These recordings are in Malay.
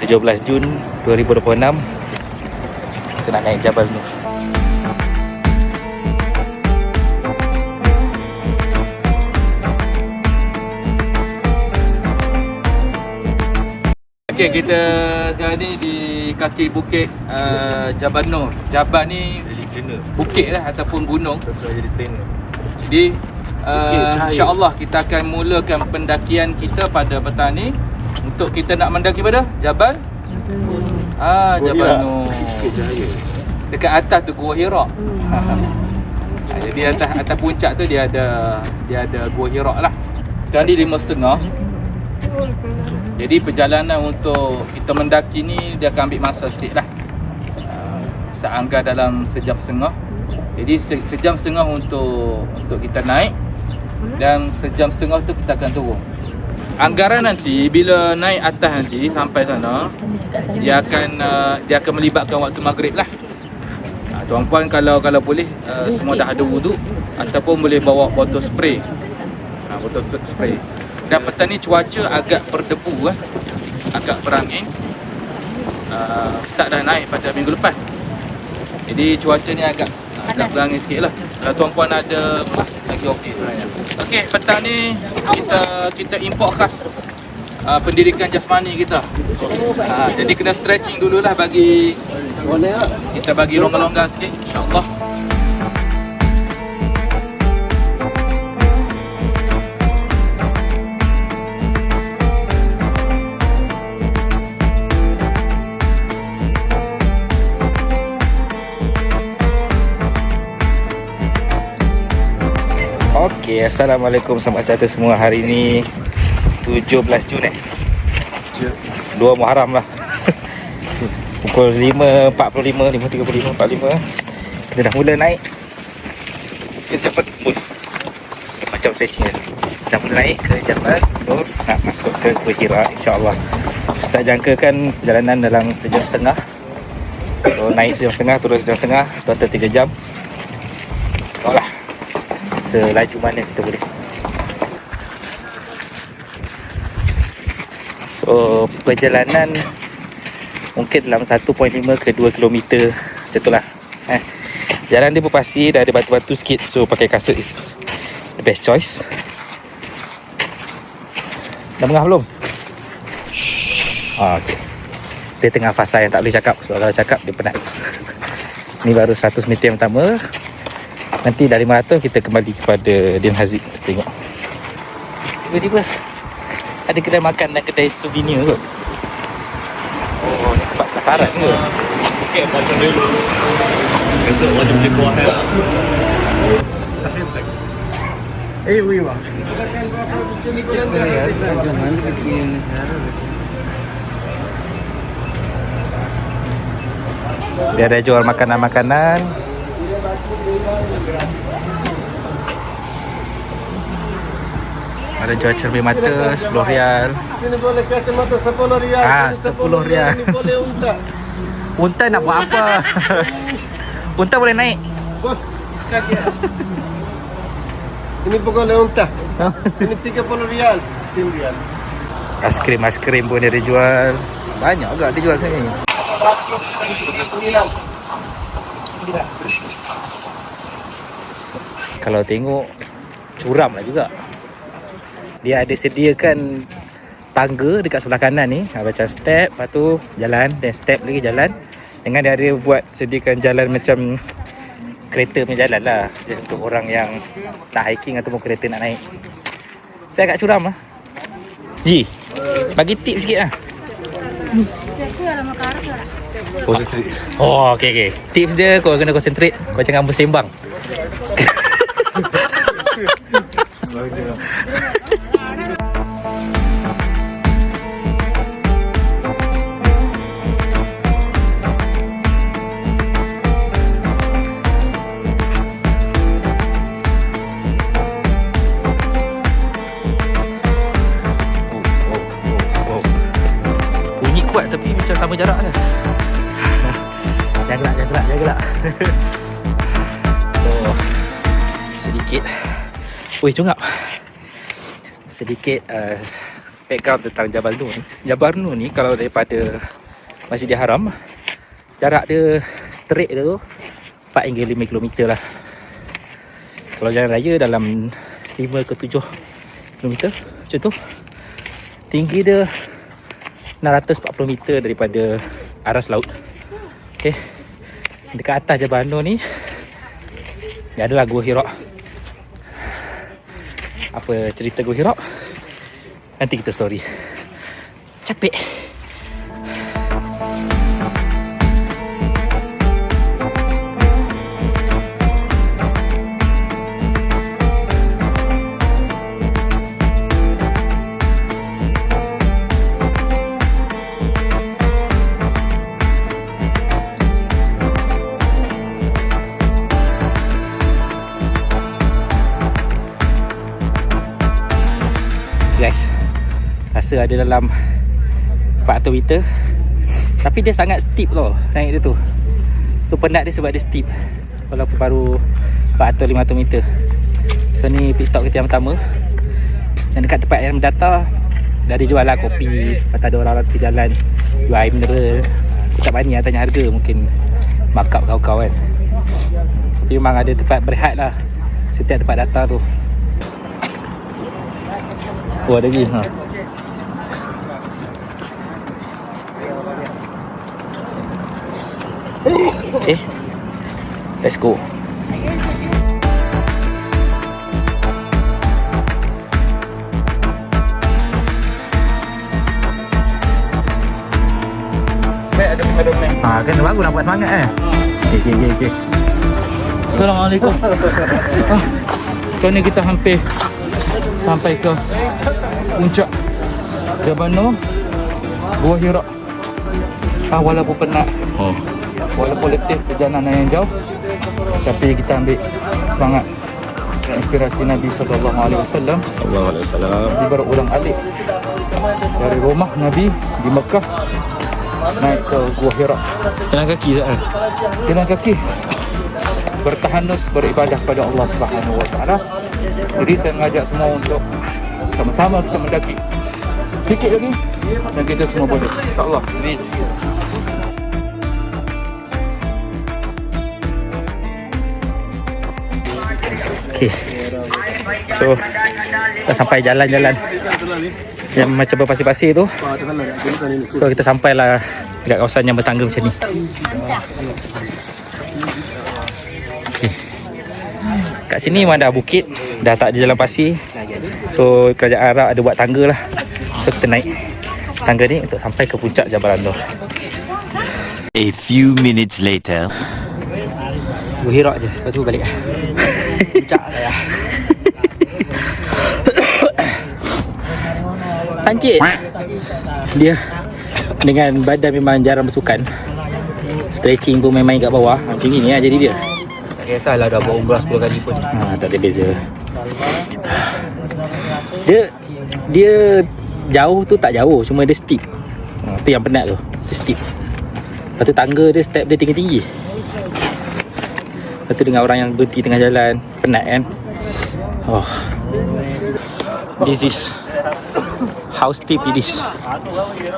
17 Jun 2026. Kita nak naik Jabal Nur. Okey, kita sekarang ni di kaki bukit Jabal Nur. Jabal ni bukit lah ataupun gunung. Jadi trainer. Jadi insya-Allah kita akan mulakan pendakian kita pada petang ni untuk kita nak mendaki pada Jabal Jabal Nur. Dekat atas tu Gua Hira. Jadi atas puncak tu dia ada Gua Hira lah. Sekarang ni 5.30. Jadi perjalanan untuk kita mendaki ni dia akan ambil masa sikit lah. Seanggar dalam sejam setengah. Jadi sejam setengah untuk kita naik dan sejam setengah tu kita akan turun. Anggaran nanti bila naik atas nanti sampai sana dia akan melibatkan waktu maghrib lah. Tuan-puan kalau boleh semua dah ada wuduk ataupun boleh bawa botol spray. Botol spray. Dan petang ni cuaca agak berdebu agak berangin. Start dah naik pada minggu lepas. Jadi cuaca ni agak berangin sikit lah. Kalau tuan-puan ada emas lagi okey sebenarnya. Okey, petang ni kita import khas pendidikan jasmani kita. Jadi kena stretching dululah bagi kita bagi longgar-longgar sikit insya-Allah. Okay, Assalamualaikum, selamat datang semua. Hari ni 17 Jun 2 Muharram lah. Pukul 5.45, 5.35, 45. Kita dah mula naik. Kita cepat macam stretching ni. Dah mula naik ke Jabal Nur, nak masuk ke Gua Hira insya-Allah. Ustaz jangkakan perjalanan dalam sejam setengah. So, naik sejam setengah, turun sejam setengah, total 3 jam. Tolaklah selaju mana kita boleh. So perjalanan mungkin dalam 1.5 ke 2 km macam tu lah. Jalan dia berpasir, dah ada batu-batu sikit. So pakai kasut is the best choice. Dah tengah belum? Okay. Dia tengah fasa yang tak boleh cakap. Sebab kalau cakap dia penat. Ni baru 100 meter yang pertama. Nanti dah 500 kita kembali kepada Din Hazib. Kita tengok. Tiba-tiba ada kedai makan dan kedai souvenir kot. Oh, ni tempat pelajaran ke? Sikit macam dulu. Untuk macam beli buah ya. Wih wah. Dia ada jual makanan-makanan. Ada jual cermin mata 10 rial. Sini boleh kacamata 10 rial. 10 rial. Ini boleh unta. Unta nak buat apa? Unta boleh naik. Sekali. Ini boleh unta. Ini 30 rial. 10 rial. Aiskrim pun dia jual. Banyak juga dia jual sini. Kalau tengok curam lah juga. Dia ada sediakan tangga dekat sebelah kanan ni, macam step, lepas tu jalan, dan step lagi jalan. Dengan dia ada buat sediakan jalan macam kereta punya jalan lah. Jadi untuk orang yang nak hiking ataupun kereta nak naik. Dia agak curam lah. Ji, bagi tip sikit lah. Concentrate. Oh, okey. Tips dia kau kena concentrate. Kau jangan bersembang. Bunyi kuat tapi macam sama jarak je. Jangan gelak. Oh, sedikit. Cungap. Sedikit background tentang Jabal Nur ni. Jabal Nur ni kalau daripada Masjidil Haram, jarak dia straight dia tu 4 hingga 5 km lah. Kalau jalan raya dalam 5 ke 7 km macam tu. Tinggi dia 640 meter daripada aras laut. Okay, dekat atas Jabal Nur ni adalah Gua Hira. Apa cerita Gua Hira? Nanti kita story. Capek. Guys, rasa ada dalam 400 meter. Tapi dia sangat steep tau naik dia tu. So penat dia sebab dia steep. Walaupun baru 400-500 meter. So ni pit stop kita yang pertama. Dan dekat tempat yang mendata dah ada jual lah kopi. Lepas ada orang-orang pergi jalan jual air mineral. Aku tak berani lah tanya harga. Mungkin markup kau-kau kan. Tapi memang ada tempat berehat lah setiap tempat data tu. Oh ada lagi. Okay, let's go. Ada pengaduan. Kan baru nak buat semangat kan. Okay. Assalamualaikum. Sekarang ni kita hampir sampai ke puncak Jabal Nur, Gua Hira. Walaupun penat, walaupun letih perjalanan yang jauh, tapi kita ambil semangat dan inspirasi Nabi SAW. Dia berulang-alik dari rumah Nabi di Mekah naik ke Gua Hira. Jalan kaki tak? Jalan kaki, bertahanus beribadah pada Allah Subhanahu Wa Taala. Jadi saya mengajak semua untuk sama-sama kita mendaki sikit lagi dan kita semua boleh, insyaAllah. Okay, so dah sampai jalan-jalan yang macam berpasir-pasir tu. So kita sampailah dekat kawasan yang bertangga macam ni. Okay, kat sini memang dah bukit, dah tak ada jalan pasir. So kerajaan Arab ada buat tangga lah. So kita naik tangga ni untuk sampai ke puncak Jabal Nur. A few minutes later. Gua Hira je, lepas tu balik. Puncak lah. Pancit. Dia dengan badan memang jarang bersukan. Stretching pun main-main kat bawah. Macam ni lah jadi dia. Tak kisahlah dah buat umrah 10 kali pun. Tak ada beza. Dia jauh tu tak jauh, cuma dia steep. Tu yang penat tu. Dia steep. Lepas tu tangga dia, step dia tinggi-tinggi. Lepas tu dengan orang yang berhenti tengah jalan, penat kan. This is how steep it is.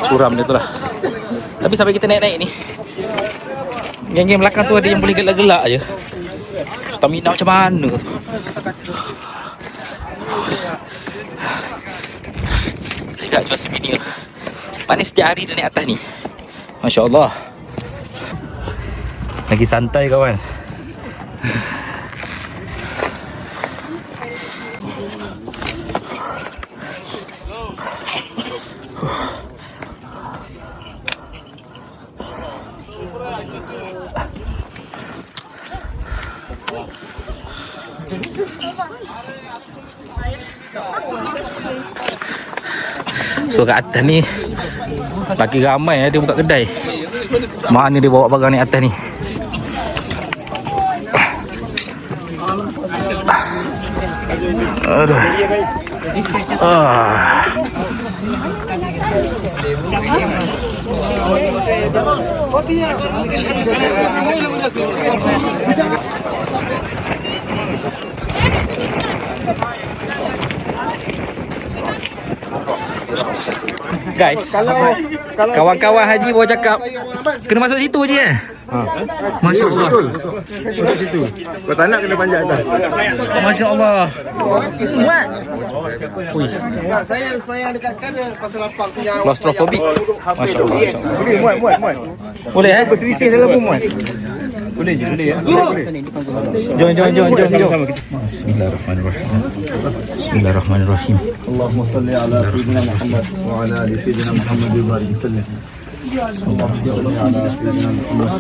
Curam dia tu lah. Tapi sampai kita naik-naik ni, geng-geng belakang tu ada yang boleh gelak-gelak je. Stamina macam mana tu. Dekat jual souvenir. Mana setiap hari dia naik atas ni. Masya Allah. Lagi santai kawan. So kat atas ni lagi ramai dia buka kedai. Mana dia bawa barang ni atas ni. Aduh. Guys, kawan-kawan haji bawa cakap kena masuk situ je Masya Allah. Masuk situ. Kau tak nak kena panjat atas. Masya Allah. Muat. Ui, Saya semayang dekat sana pasal lapang punya. claustrophobic. Masya Allah. Boleh, muat. Boleh Berselisih dalam pun muat. Boleh je, boleh ya. Jom. Bismillahirrahmanirrahim. Allahumma salli ala sayyidina Muhammad wa ala ali sayyidina Muhammad wa barik sallim. Allahumma salli ala sayyidina Muhammad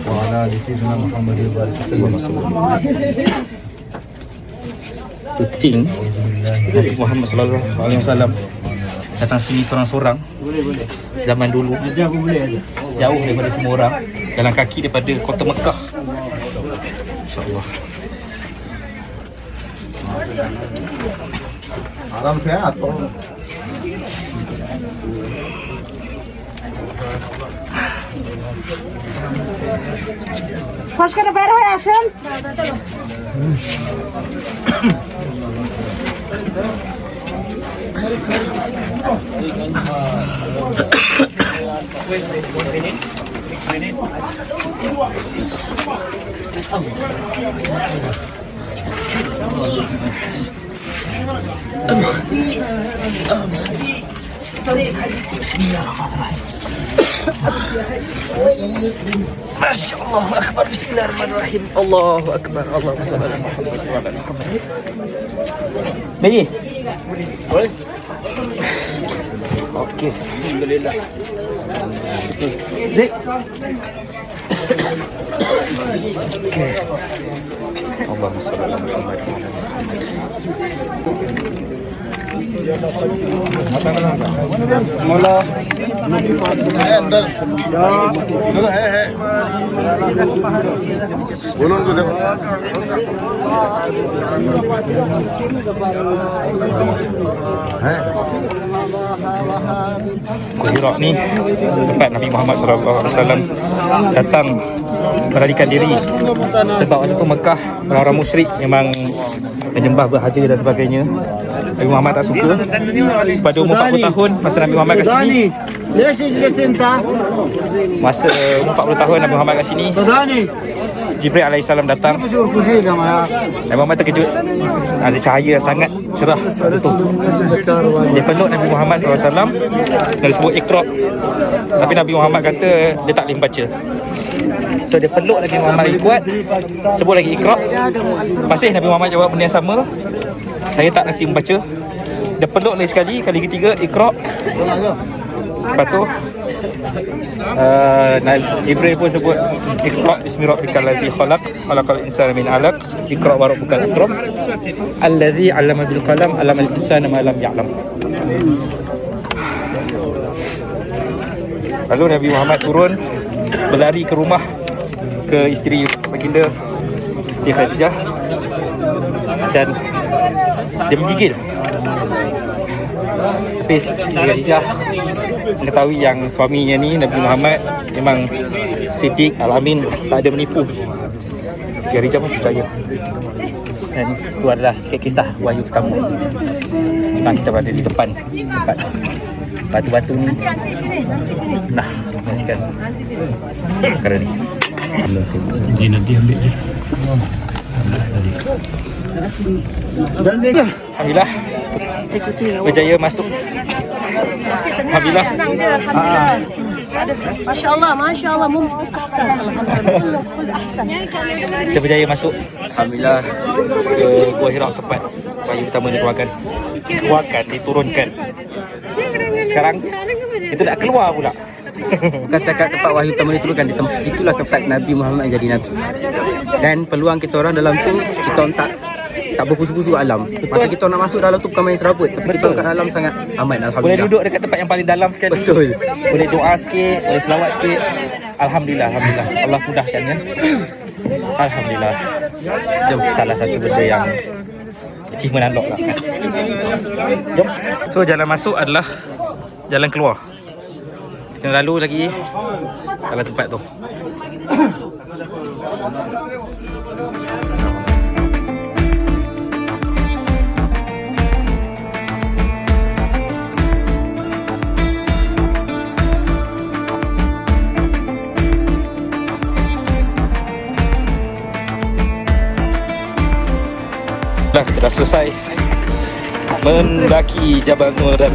wa ala ali sayyidina Muhammad wa barik sallim. Penting Nabi Muhammad sallallahu alaihi wasallam datang sini seorang-seorang. Zaman dulu jauh daripada semua orang, jalan kaki daripada kota Mekah. InsyaAllah. Salam sehat. خوش کنه برای هاشم Masya Allah Akbar. Bismillahirrahmanirrahim. Allahu Akbar. Allahumma salli ala Muhammad wa ala Muhammad. Lagi? Boleh? Okey. Alhamdulillah. Dik. Okey. Allahumma salli ala Muhammad wa ala Mula. Bolong tu dah. Gua Hira ni tempat Nabi Muhammad SAW datang melarikan diri. Sebab waktu tu Mekah orang-orang musyrik memang menyembah berhala dan sebagainya. Nabi Muhammad tak suka. Pada umur 40 tahun masa Nabi Muhammad kat sini, masa umur 40 tahun Nabi Muhammad kat sini, Jibril alaihissalam datang. Nabi Muhammad terkejut. Ada cahaya sangat cerah waktu tu. Dia peluk Nabi Muhammad SAW. Dia sebut Iqra. Tapi Nabi Muhammad kata dia tak boleh baca. So dia peluk Nabi Muhammad lagi kuat, sebut lagi Iqra. Masih Nabi Muhammad jawab benda yang sama, saya tak nanti membaca. Dia peluk lagi sekali, kali ketiga Iqra. Lepas tu Jibril pun sebut Iqra bismi rabbikal ladzi khalaq khalaqal insana min 'alaq Iqra wa rabbukal akram alladzi 'allama bil qalam 'allamal insana ma lam ya'lam. Lalu Nabi Muhammad turun berlari ke rumah, ke isteri baginda Siti Khadijah, dan dia menggigil. Tapi Siti Khadijah mengetahui yang suaminya ni Nabi Muhammad memang Siddiq Al-Amin, tak ada menipu. Siti Khadijah pun percaya. Dan itu adalah sedikit kisah wahyu pertama. Sekarang kita berada di depan tempat batu-batu ni. Nah, menyaksikan perkara ni. Nanti ambil je. Alhamdulillah berjaya masuk. Alhamdulillah. Masya Allah ahsan. Alhamdulillah ahsan. Kita berjaya masuk, alhamdulillah, ke Gua Hira, tempat wahyu pertama dikeluarkan, diturunkan. Sekarang kita nak keluar pula. Bukan setakat tempat wahyu pertama diturunkan, di situlah tempat Nabi Muhammad jadi Nabi. Dan peluang kita orang dalam tu, kita orang tak berpusu-pusu alam. Masa kita nak masuk dalam tu bukan main serabut, tapi kita kat dalam sangat aman, Boleh alhamdulillah. duduk dekat tempat yang paling dalam sekali. Betul. Boleh doa sikit, boleh selawat sikit. Alhamdulillah. Allah mudahkan ya. Alhamdulillah. Jom, salah satu benda yang achievement unlock lah. Jom. So jalan masuk adalah jalan keluar. Kita lalu lagi dalam tempat tu. Dah, kita dah selesai mendaki Jabal Nur dan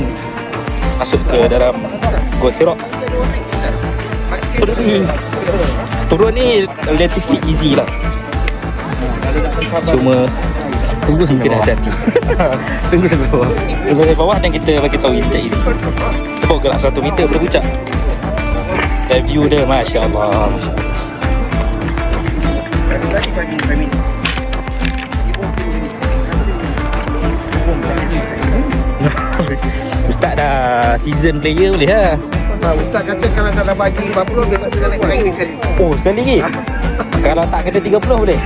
masuk ke dalam Gua Hira. Turun ni relatively easy lah. Cuma tunggu sampai kena hati-hati. Tunggu sampai bawah. Tunggu sampai bawah dan kita bagi tahu sekejap easy. Kita bawa gerak 100 meter pada puncak. Dan view dia Masya Allah. Ustaz dah season player boleh lah. Ustaz kata kalau nak bagi 40 besok kita naik lagi sekali. Oh, sekali lagi? Kalau tak kena 30 boleh?